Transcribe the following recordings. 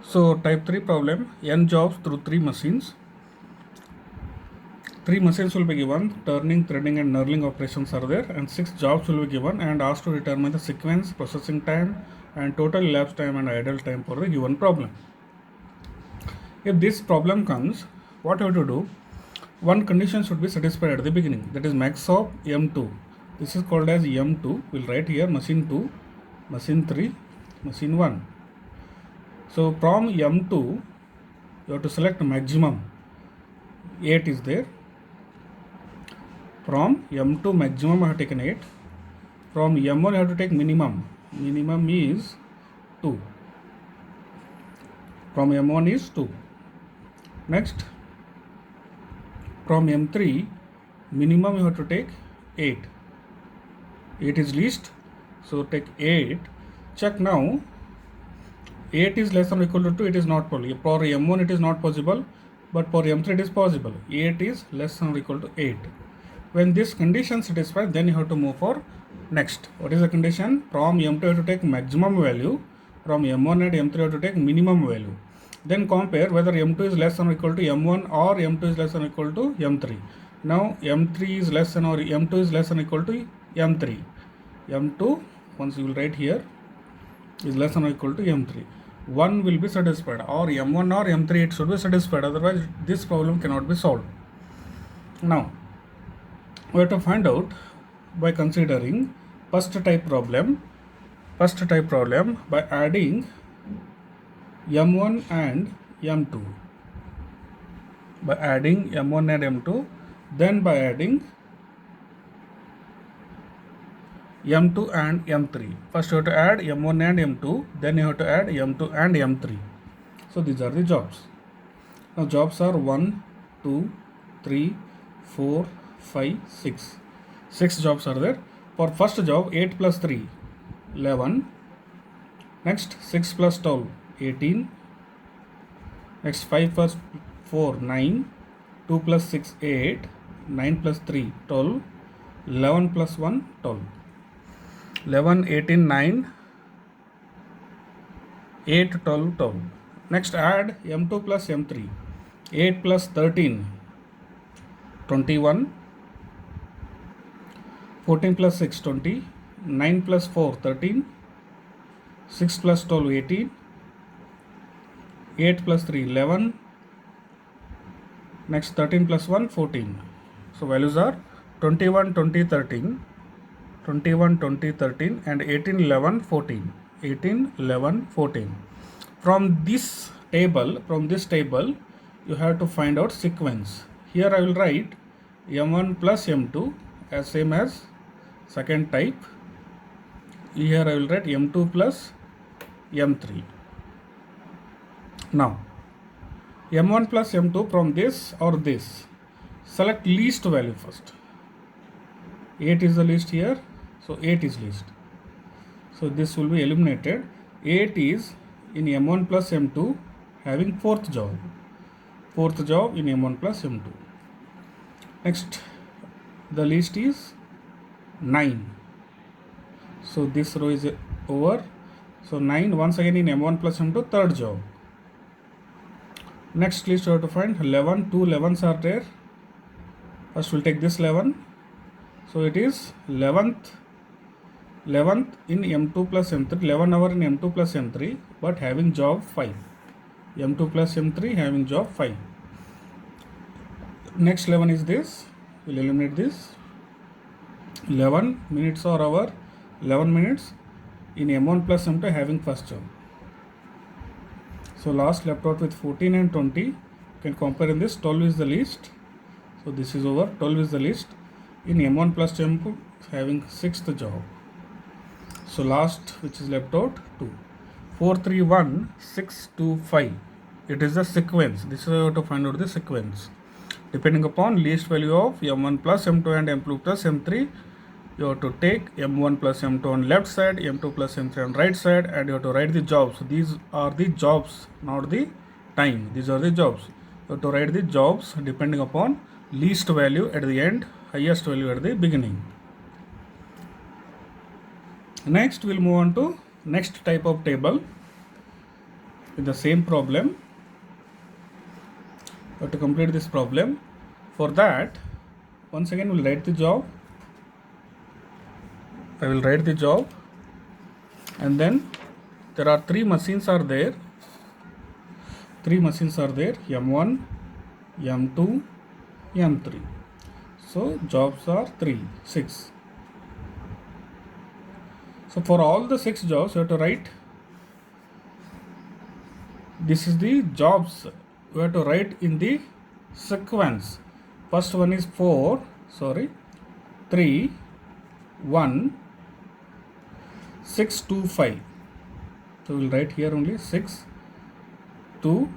So type 3 problem, n jobs through 3 machines. 3 machines will be given, turning, threading and knurling operations are there, and 6 jobs will be given and asked to determine the sequence, processing time and total elapsed time and idle time for the given problem. If this problem comes, what you have to do? One condition should be satisfied at the beginning, that is max of M2. This is called as M2. We'll write here machine 2, machine 3, machine 1. So from M2, you have to select maximum. 8 is there. From M2 maximum I have taken 8. From M1 I have to take minimum. Minimum is 2. From M1 is 2. Next, from M3 minimum you have to take 8. 8 is least, so take 8. Check now. 8 is less than or equal to 2, it is not possible. For M1 it is not possible, but for M3 it is possible. 8 is less than or equal to 8. When this condition satisfied, then you have to move for next. What is the condition? From M2 you have to take maximum value. From M1 and M3 you have to take minimum value. Then compare whether M2 is less than or equal to M1 or M2 is less than or equal to M3. Now M3 is less than or M2 is less than or equal to M3. M2, once you will write here, is less than or equal to M3. 1 will be satisfied, or M1 or M3 it should be satisfied, otherwise this problem cannot be solved. Now we have to find out by considering first type problem by adding M1 and M2, by adding M1 and M2, then by adding M2 and M3. First you have to add M1 and M2, then you have to add M2 and M3. So these are the jobs. Now jobs are 1, 2, 3, 4, 5, 6. 6 jobs are there. For first job, 8 plus 3, 11. Next, 6 plus 12, 18. Next, 5 plus 4, 9. 2 plus 6, 8. 9 plus 3, 12. 11 plus 1, 12. 11, 18, 9. 8, 12, 12. Next, add M2 plus M3. 8 plus 13, 21. 14 plus 6, 20. 9 plus 4, 13. 6 plus 12, 18. 8 plus 3, 11. Next, 13 plus 1, 14. So values are 21, 20, 13. 21, 20, 13 and 18, 11, 14. 18, 11, 14. From this table, you have to find out sequence. Here I will write M1 plus M2 as same as second type. Here I will write M2 plus M3. Now M1 plus M2 from this or this. Select least value first. 8 is the least here, so 8 is least. So this will be eliminated. 8 is in M1 plus M2 having fourth job. Fourth job in M1 plus M2. Next, the least is 9. So this row is over. So 9 once again in M1 plus M2 third job. Next least you have to find 11. 2 11s are there. First we'll take this 11. So it is 11th in M2 plus M3, 11 hour in M2 plus M3, but having job 5. M2 plus M3 having job 5. Next 11 is this. We'll eliminate this. 11 minutes or hour, 11 minutes in M1 plus M2 having first job. So last left out with 14 and 20. You can compare in this. 12 is the least. So this is over. 12 is the least. In M1 plus M2 having sixth job. So last which is left out 2. 4, 3, 1, 6, 2, 5. It is the sequence. This is how you have to find out the sequence. Depending upon least value of M1 plus M2 and M2 plus M3, you have to take M1 plus M2 on left side, M2 plus M3 on right side, and you have to write the jobs. These are the jobs, not the time. These are the jobs. You have to write the jobs depending upon least value at the end, highest value at the beginning. Next we'll move on to next type of table. with the same problem. We have to complete this problem. For that, once again we'll write the job. I will write the job, and then there are three machines are there. M1, M2, M3. So jobs are 6. So for all the 6 jobs, you have to write. This is the jobs. You have to write in the sequence. First one is 3, 1, 6, 2, 5. So we will write here only 6, 2,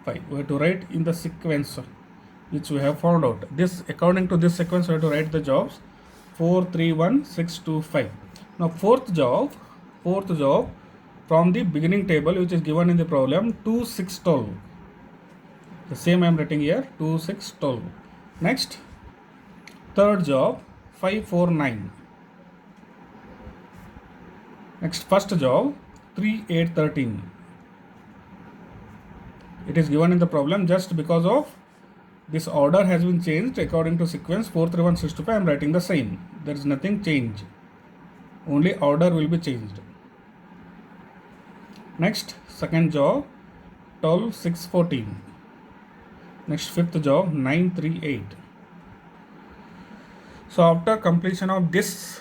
5. We have to write in the sequence which we have found out. This, according to this sequence, we have to write the jobs 4, 3, 1, 6, 2, 5. Now fourth job from the beginning table which is given in the problem 2, 6, 12. The same I am writing here 2, 6, 12. Next, third job 5, 4, 9. Next, first job 3, 8, 13. It is given in the problem just because of this order has been changed according to sequence 4, 3, 1, 6, 2, 5. I am writing the same. There is nothing change. Only order will be changed. Next, second job 12, 6, 14. Next, fifth job 9, 3, 8. So after completion of this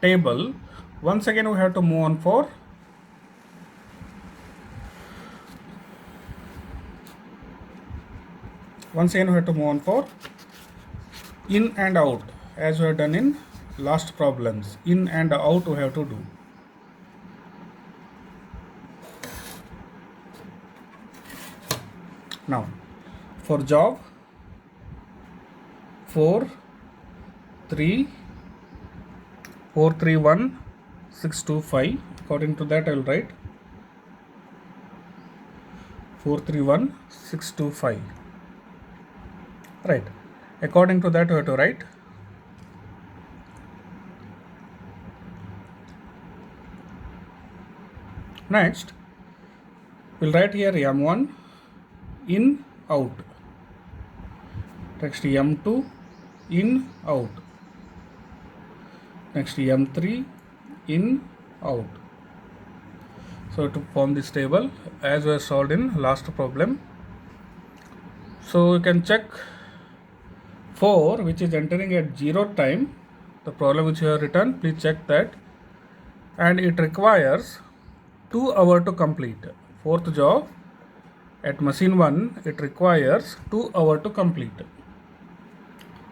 table, once again we have to move on for in and out, as we have done in last problems. In and out we have to do. Now for job 4, 3, 1, 6, 2, 5. According to that I will write 4, 3, 1, 6, 2, 5. Right. According to that we have to write. Next, we'll write here M1 in, out. Next, M2 in, out. Next, M3 in, out. So to form this table as we have solved in last problem. So you can check 4, which is entering at 0 time, the problem which you have written, please check that, and it requires 2 hours to complete. Fourth job at machine 1, it requires 2 hours to complete.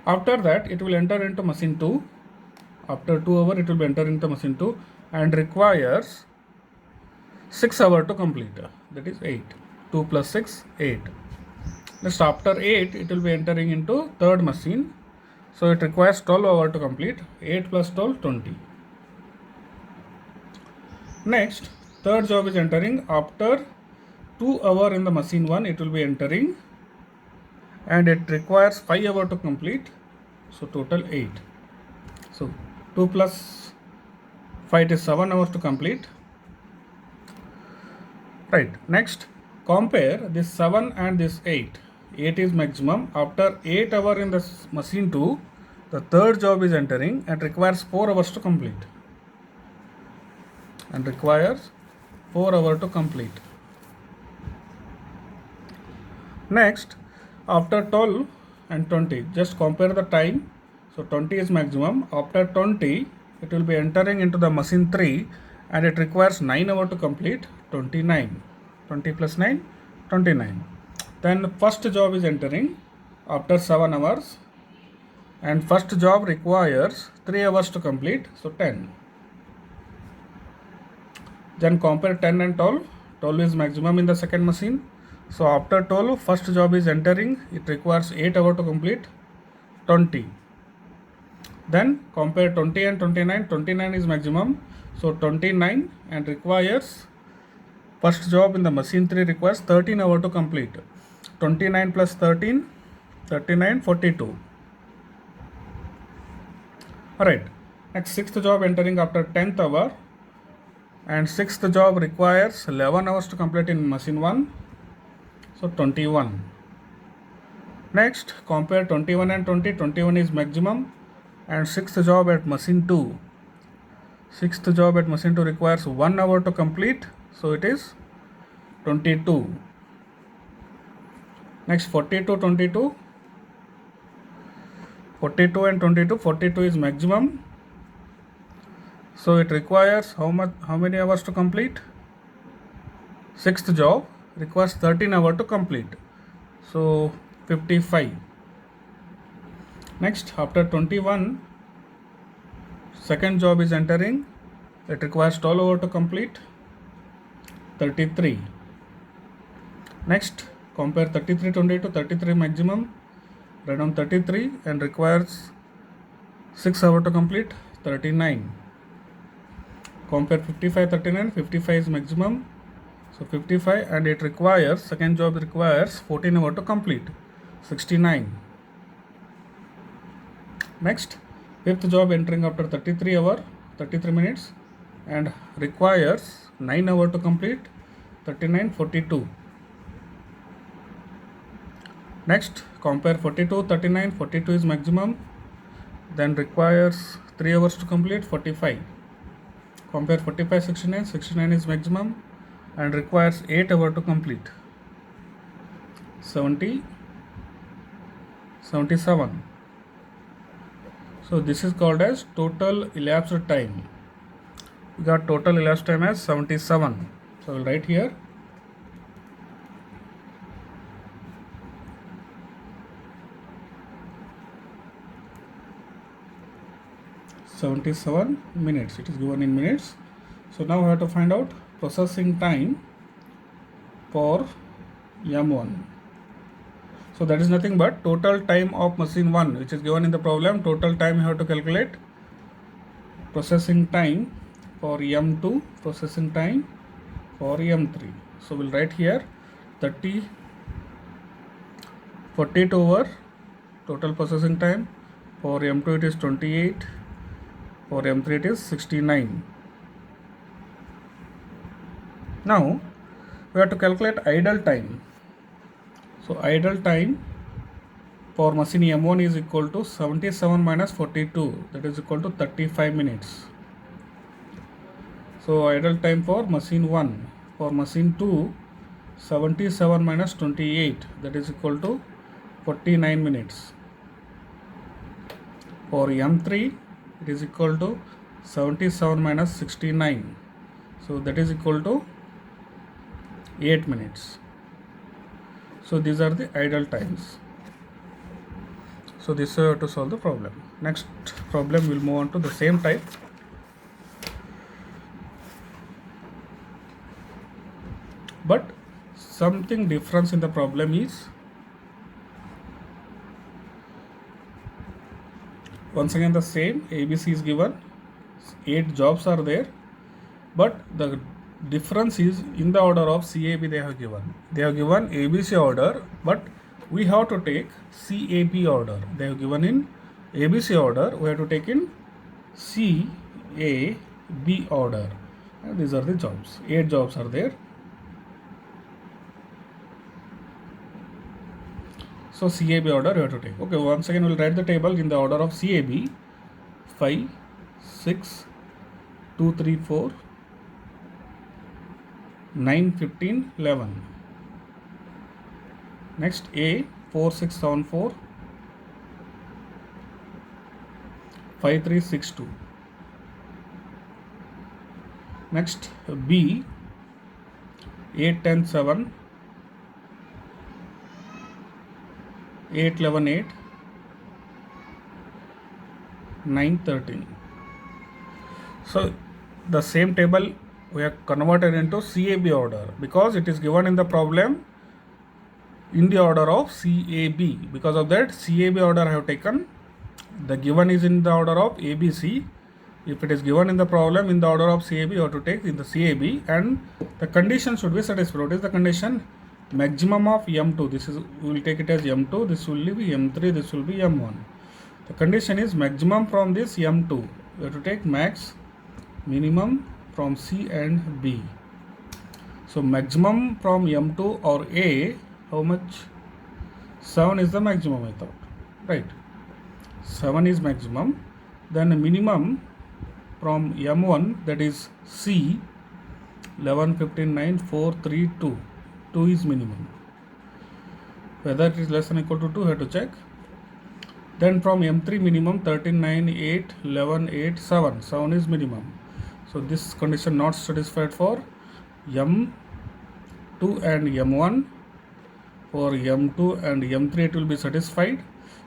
After that it will enter into machine 2. After 2 hours it will be entered into machine 2 and requires 6 hours to complete. That is 8. 2 plus 6, 8. Next, after 8 it will be entering into third machine. So it requires 12 hours to complete. 8 plus 12, 20. Next, third job is entering after 2 hours in the machine 1, it will be entering, and it requires 5 hours to complete. So total 8. So 2 plus 5 is 7 hours to complete. Right. Next, compare this 7 and this 8. 8 is maximum. After 8 hours in the machine 2, the third job is entering and requires 4 hours to complete. And requires 4 hours to complete. Next, after 12 and 20, just compare the time. So 20 is maximum. After 20, it will be entering into the machine 3 and it requires 9 hours to complete. 29. 20 plus 9, 29. Then first job is entering after 7 hours and first job requires 3 hours to complete. So 10. Then compare 10 and 12. 12 is maximum in the second machine. So after 12, first job is entering. It requires 8 hours to complete. 20. Then compare 20 and 29. 29 is maximum. So 29 and requires, first job in the machine 3 requires 13 hours to complete. 29 plus 13, 39, 42. Alright. Next, sixth job entering after 10th hour. and sixth job requires 11 hours to complete in machine 1, so 21. Next, compare 21 and 20. 21 is maximum, and sixth job at machine 2. Sixth job at machine 2 requires 1 hour to complete, so it is 22. Next, 42, 22. 42 and 22. 42 is maximum, so it requires how many hours to complete? Sixth job requires 13 hours to complete, so 55. Next, after 21, second job is entering. It requires 12 hours to complete, 33. Next, compare 33, 22. 33 maximum, write down 33, and requires 6 hours to complete, 39. Compare 55, 39. 55 is maximum, so 55, and it requires, second job requires 14 hours to complete, 69. Next, fifth job entering after 33 hours, 33 minutes, and requires 9 hours to complete, 39, 42. Next, compare 42, 39. 42 is maximum, then requires 3 hours to complete, 45. Compare 45, 69. 69 is maximum and requires 8 hours to complete, 70, 77. So this is called as total elapsed time. We got total elapsed time as 77. So I will write here. (77 minutes). It is given in minutes. So now we have to find out processing time for M1. So that is nothing but total time of machine 1, which is given in the problem. Total time you have to calculate. Processing time for M2, processing time for M3. So we'll write here 30, 42 over total processing time. For M2 it is 28. For M3 it is 69. Now we have to calculate idle time. So idle time for machine M1 is equal to 77 minus 42, that is equal to 35 minutes. So idle time for machine 1. For machine 2, 77 minus 28, that is equal to 49 minutes. For M3, it is equal to 77 minus 69, so that is equal to 8 minutes. So these are the idle times. So this is how to solve the problem. Next problem, we'll move on to the same type. But something difference in the problem is, once again the same, ABC is given, 8 jobs are there, but the difference is in the order of CAB they have given. They have given ABC order, but we have to take CAB order. They have given in ABC order, we have to take in CAB order. And these are the jobs. 8 jobs are there. So CAB order you have to take. Okay, once again we'll write the table in the order of CAB: 5, 6, 2, 3, 4, 9, 15, 11. Next A, 4, 6, 7, 4, 5, 3, 6, 2. Next B, 8, 10, 7, 8, 11, 8, 9, 13. So the same table we have converted into CAB order because it is given in the problem in the order of CAB. Because of that, CAB order I have taken. The given is in the order of ABC. If it is given in the problem in the order of CAB, you have to take in the CAB, and the condition should be satisfied. What is the condition? Maximum of M2. This is, we will take it as M2. This will be M3. This will be M1. The condition is maximum from this M2. We have to take max, minimum from C and B. So maximum from M2 or A, how much? 7 is the maximum I thought, right? 7 is maximum. Then minimum from M1, that is C, 11, 15, 9, 4, 3, 2. 2 is minimum. Whether it is less than or equal to 2, have to check. Then from M3 minimum 13, 9, 8, 11, 8, 7. 7 is minimum. So this condition not satisfied for M2 and M1. For M2 and M3 it will be satisfied.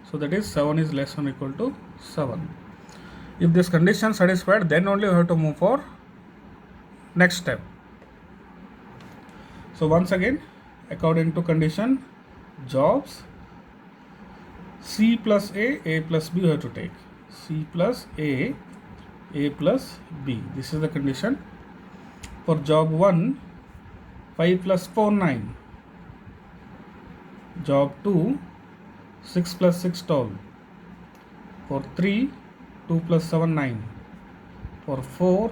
So that is 7 is less than or equal to 7. If this condition satisfied, then only we have to move for next step. So once again, according to condition, jobs C plus A plus B we have to take. C plus A plus B. This is the condition. For job 1, 5 plus 4, 9. Job 2, 6 plus 6, 12. For 3, 2 plus 7, 9. For 4,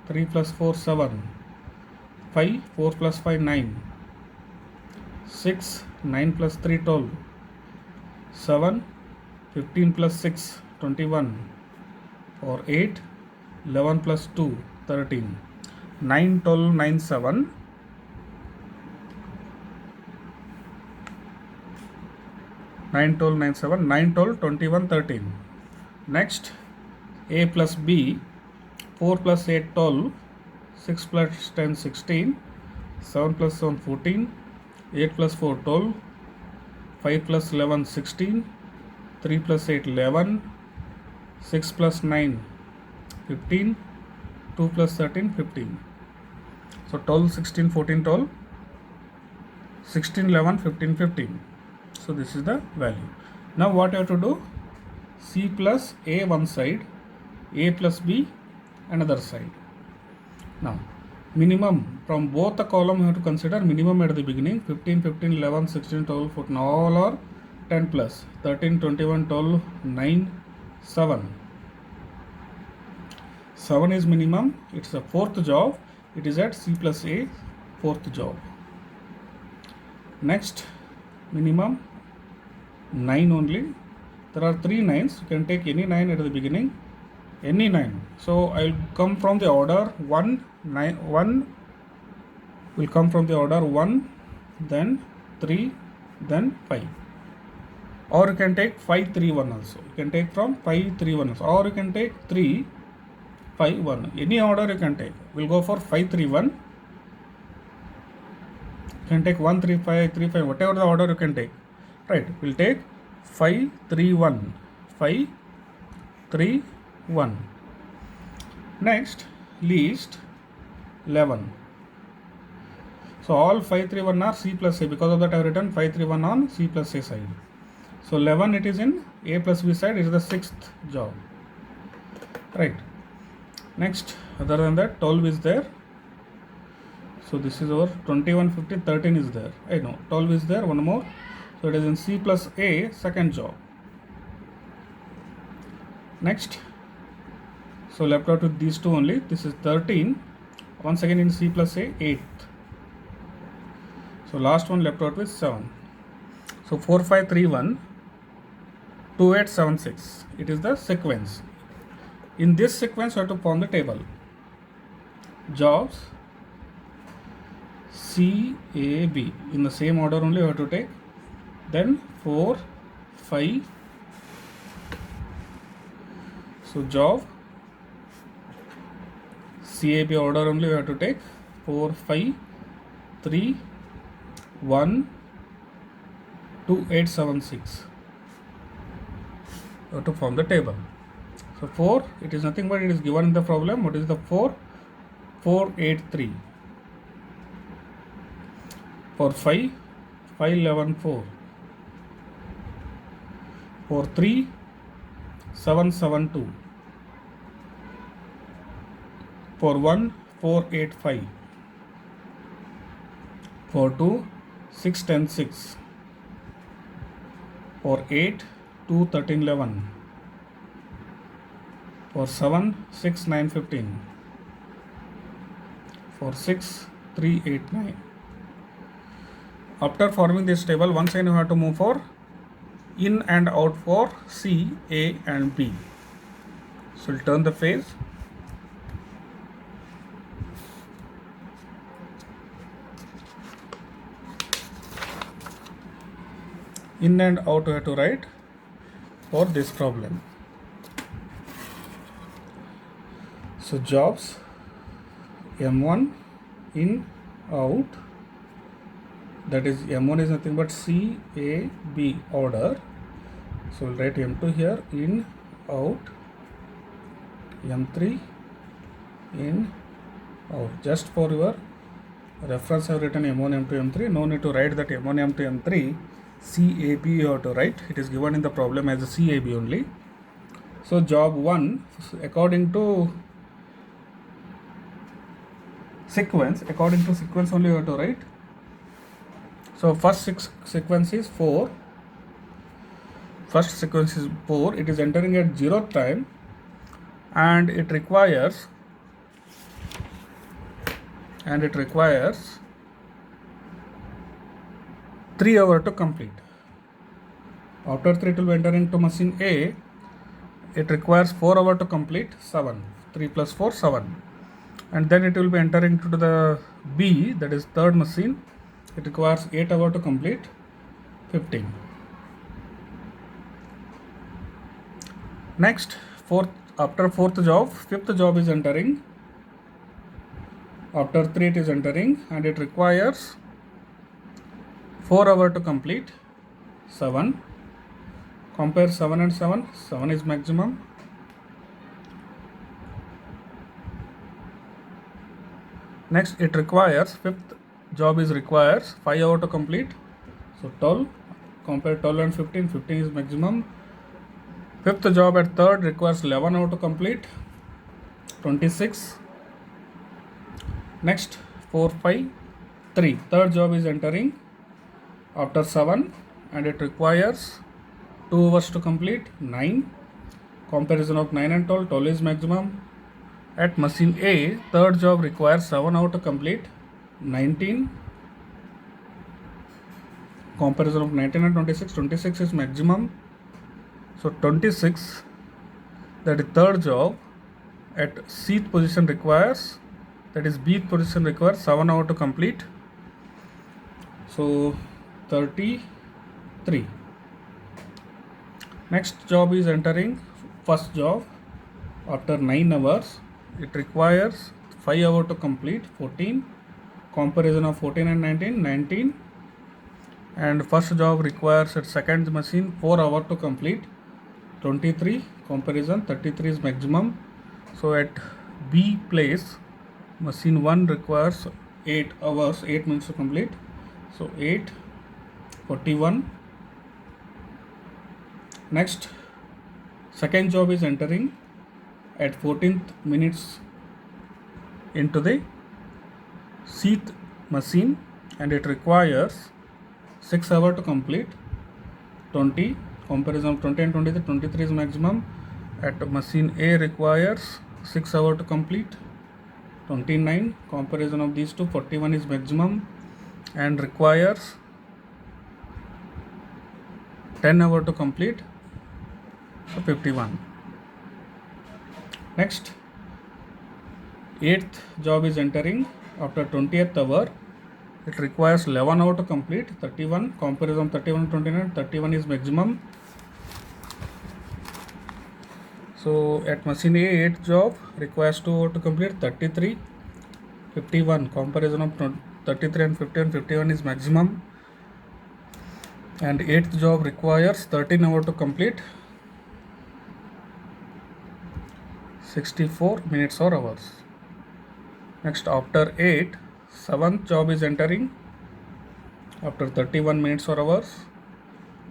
3 plus 4, 7. 5, 4 plus 5, 9. 6, 9 plus 3, 12. 7, 15 plus 6, 21. For 8, 11 plus 2, 13. 9, 12, 9, 7. 9, 12, 9, 7. 9, 12, 21, 13. Next, A plus B. 4 plus 8, 12. 6 plus 10, 16. 7 plus 7, 14. 8 plus 4, 12. 5 plus 11, 16. 3 plus 8, 11. 6 plus 9, 15. 2 plus 13, 15. So 12, 16, 14, 12. 16, 11, 15, 15. So this is the value. Now what you have to do? C plus A one side, A plus B another side. Now minimum from both the column you have to consider minimum at the beginning. 15, 15, 11, 16, 12, 14. All are 10 plus. 13, 21, 12, 9, 7. 7 is minimum. It's a fourth job. It is at C plus A, fourth job. Next, minimum 9 only. There are 3 9s. You can take any 9 at the beginning. Any 9. So I will come from the order 1, 9, 1 will come from the order 1, then 3, then 5. Or you can take 5, 3, 1 also. You can take from 5, 3, 1 also. Or you can take 3, 5, 1. Any order you can take. We'll go for 5, 3, 1. You can take 1, 3, 5, 3, 5. Whatever the order you can take. Right. We'll take 5, 3, 1. 5, 3, 1. Next, least 11. So all 5, 3, 1 are C plus A. Because of that I have written 5, 3, 1 on C plus A side. So 11 it is in A plus B side. It is the sixth job. Right. Next, other than that 12 is there. So this is our 21, 15, 13 is there. I know 12 is there. One more. So it is in C plus A, second job. Next, so left out with these two only. This is 13. Once again in C plus A, 8th. So last one left out with 7. So 4, 5, 3, 1, 2, 8, 7, 6. It is the sequence. In this sequence, you have to form the table. Jobs C, A, B. In the same order only you have to take. Then 4, 5. So job CAB order only we have to take. 4, 5, 3, 1, 2, 8, 7, 6. You have to form the table. So 4, it is nothing but it is given in the problem. What is the 4? 4, 8, 3. For 5, 5, 11, 4. For 3, 7, 7, 2. For 1, 4, 8, 5. For 2, 6, 10, 6. For 8, 2, 13, 11. For 7, 6, 9, 15. for 6, 3, 8, 9. After forming this table, once again you have to move for in and out for C, A and B. So we'll turn the page. In and out we have to write for this problem. So jobs M1 in out, that is M1 is nothing but C, A, B order. So we'll write M2 here, in, out, M3 in, out. Just for your reference I have written M1, M2, M3. No need to write that M1, M2, M3. C, A, B you have to write. It is given in the problem as a C, A, B only. So job 1, according to sequence only you have to write. So first sequence is 4. First sequence is 4. It is entering at 0th time and it requires 3 hours to complete. After 3 it will be entering to machine A. It requires 4 hours to complete, 7. 3 plus 4, 7. And then it will be entering to the B, that is third machine. It requires 8 hours to complete, 15. Next, after fourth job, fifth job is entering. After 3 it is entering and it requires 4 hours to complete, 7. Compare 7 and 7. 7 is maximum. Next, it requires, fifth job is requires 5 hours to complete. So 12. Compare 12 and 15. 15 is maximum. Fifth job at third requires 11 hours to complete. 26. Next, 4, 5, 3. Third job is entering after 7 and it requires 2 hours to complete, 9. Comparison of 9 and 12. 12 is maximum. At machine A, third job requires 7 hours to complete, 19. Comparison of 19 and 26. 26 is maximum. So 26, that is third job at Cth position requires, that is Bth position requires 7 hours to complete. So 33. Next job is entering, first job after 9 hours. It requires 5 hours to complete, 14. Comparison of 14 and 19, 19. And first job requires at second machine 4 hours to complete, 23. Comparison 33 is maximum. So at B place, machine 1 requires 8 hours, 8 minutes to complete. So 8, 41. Next, second job is entering at 14th minutes into the Cth machine and it requires 6 hours to complete, 20. Comparison of 20 and 23, 23 is maximum. At machine A requires 6 hours to complete, 29. Comparison of these two, 41 is maximum and requires 10 hours to complete, so 51. Next, 8th job is entering after 20th hour. It requires 11 hours to complete, 31. Comparison 31 and 29, 31 is maximum. So at machine A, 8th job requires 2 hours to complete, 33. 51. Comparison of 33 and 51, 51 is maximum. And 8th job requires 13 hours to complete, 64 minutes or hours. Next, after 8, 7th job is entering after 31 minutes or hours.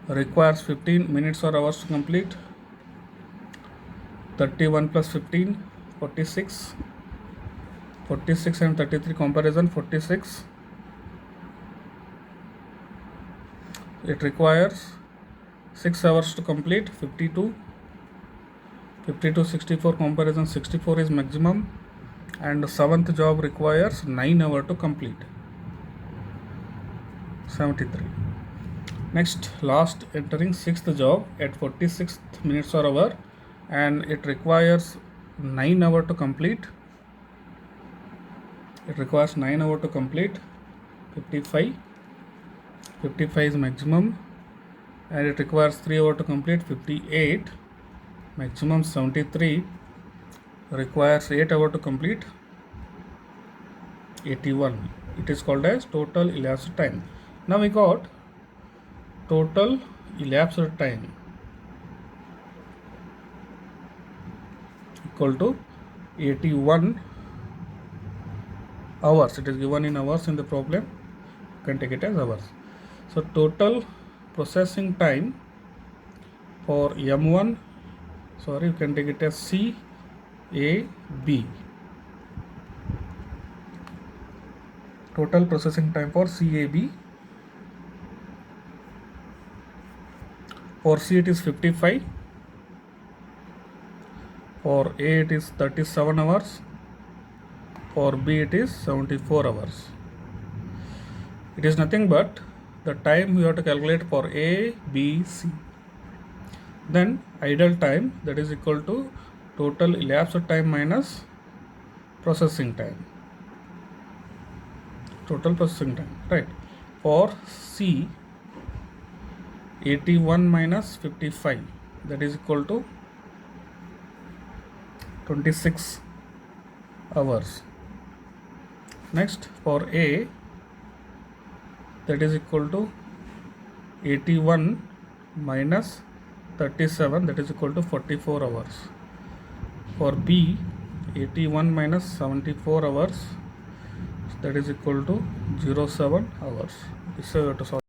Requires 15 minutes or hours to complete. 31 plus 15, 46. 46 and 33 comparison, 46. It requires 6 hours to complete, 52. 52, 64 comparison, 64 is maximum. and seventh job requires 9 hours to complete. 73. Next, last entering sixth job at 46th minutes or hour, and it requires 9 hours to complete. It requires 9 hours to complete. 55. 55 is maximum, and it requires 3 hours to complete. 58. Maximum. 73 requires 8 hours to complete. 81. It is called as total elapsed time. Now we got total elapsed time equal to 81 hours. It is given in hours in the problem. You can take it as hours. So total processing time for M1, you can take it as CAB. Total processing time for CAB. For C it is 55. For A it is 37 hours. For B it is 74 hours. It is nothing but the time we have to calculate for A, B, C. Then idle time, that is equal to total elapsed time minus processing time. Total processing time, right? For C, 81 minus 55, that is equal to 26 hours. Next, for A, that is equal to 81 minus 37, that is equal to 44 hours. For B, 81 minus 74 hours, that is equal to 07 hours. This is how to solve.